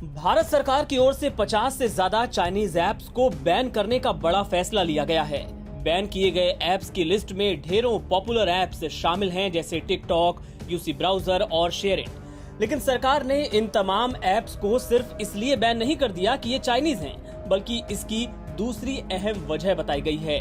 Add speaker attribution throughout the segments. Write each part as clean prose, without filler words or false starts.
Speaker 1: भारत सरकार की ओर से 50 से ज्यादा चाइनीज ऐप्स को बैन करने का बड़ा फैसला लिया गया है। बैन किए गए ऐप्स की लिस्ट में ढेरों पॉपुलर ऐप्स शामिल हैं, जैसे टिकटॉक, यूसी ब्राउजर और शेयरिट। लेकिन सरकार ने इन तमाम ऐप्स को सिर्फ इसलिए बैन नहीं कर दिया कि ये चाइनीज हैं, बल्कि इसकी दूसरी अहम वजह बताई गई है।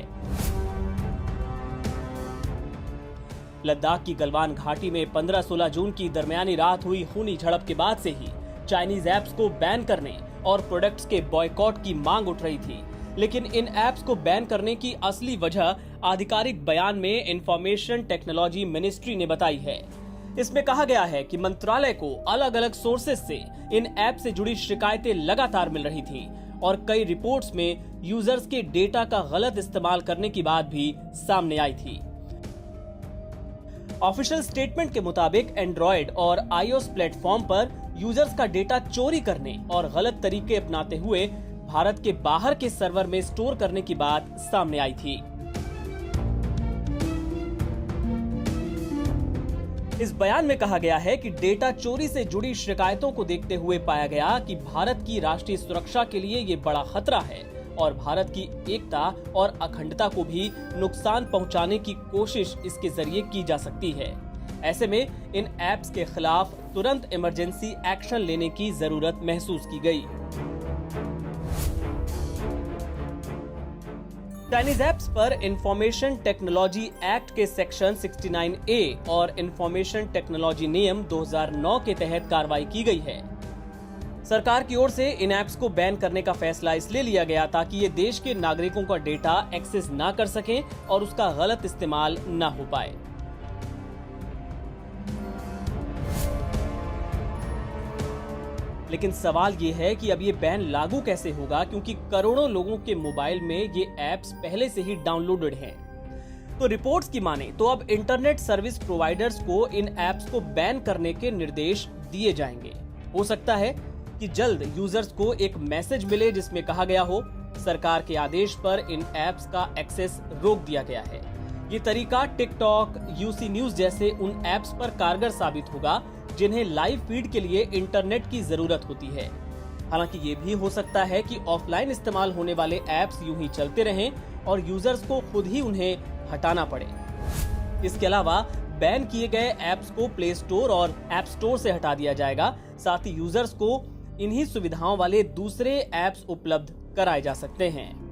Speaker 1: लद्दाख की गलवान घाटी में 15-16 जून की दरमियानी रात हुई खूनी झड़प के बाद से ही चाइनीज ऐप्स को बैन करने और प्रोडक्ट्स के बॉयकॉट की मांग उठ रही थी। लेकिन इन ऐप्स को बैन करने की असली वजह आधिकारिक बयान में इंफॉर्मेशन टेक्नोलॉजी मिनिस्ट्री ने बताई है। इसमें कहा गया है कि मंत्रालय को अलग अलग सोर्सेज से इन ऐप से जुड़ी शिकायतें लगातार मिल रही थीं और कई रिपोर्ट्स में यूजर्स के डेटा का गलत इस्तेमाल करने की बात भी सामने आई थी। ऑफिशियल स्टेटमेंट के मुताबिक एंड्रॉयड और iOS प्लेटफॉर्म पर यूजर्स का डेटा चोरी करने और गलत तरीके अपनाते हुए भारत के बाहर के सर्वर में स्टोर करने की बात सामने आई थी। इस बयान में कहा गया है कि डेटा चोरी से जुड़ी शिकायतों को देखते हुए पाया गया कि भारत की राष्ट्रीय सुरक्षा के लिए ये बड़ा खतरा है और भारत की एकता और अखंडता को भी नुकसान पहुंचाने की कोशिश इसके जरिए की जा सकती है। ऐसे में इन ऐप्स के खिलाफ तुरंत इमरजेंसी एक्शन लेने की जरूरत महसूस की गई। चाइनीज ऐप्स पर इंफॉर्मेशन टेक्नोलॉजी एक्ट के सेक्शन 69A और इंफॉर्मेशन टेक्नोलॉजी नियम 2009 के तहत कार्रवाई की गई है। सरकार की ओर से इन ऐप्स को बैन करने का फैसला इसलिए लिया गया ताकि ये देश के नागरिकों का डेटा एक्सेस ना कर सकें और उसका गलत इस्तेमाल ना हो पाए। लेकिन सवाल ये है कि अब ये बैन लागू कैसे होगा, क्योंकि करोड़ों लोगों के मोबाइल में ये ऐप्स पहले से ही डाउनलोडेड हैं। तो रिपोर्ट्स की माने तो अब इंटरनेट सर्विस प्रोवाइडर्स को इन ऐप्स को बैन करने के निर्देश दिए जाएंगे। हो सकता है कि जल्द यूजर्स को एक मैसेज मिले जिसमें कहा गया हो सरकार के आदेश पर इन ऐप्स का एक्सेस रोक दिया गया है। ये तरीका टिकटॉक, यूसी न्यूज जैसे उन ऐप्स पर कारगर साबित होगा जिन्हें लाइव फीड के लिए इंटरनेट की जरूरत होती है। हालांकि ये भी हो सकता है कि ऑफलाइन इस्तेमाल होने वाले ऐप्स यूं ही चलते रहें और यूजर्स को खुद ही उन्हें हटाना पड़े। इसके अलावा बैन किए गए ऐप्स को प्ले स्टोर और ऐप स्टोर से हटा दिया जाएगा। साथ ही यूजर्स को इन्हीं सुविधाओं वाले दूसरे ऐप्स उपलब्ध कराए जा सकते हैं।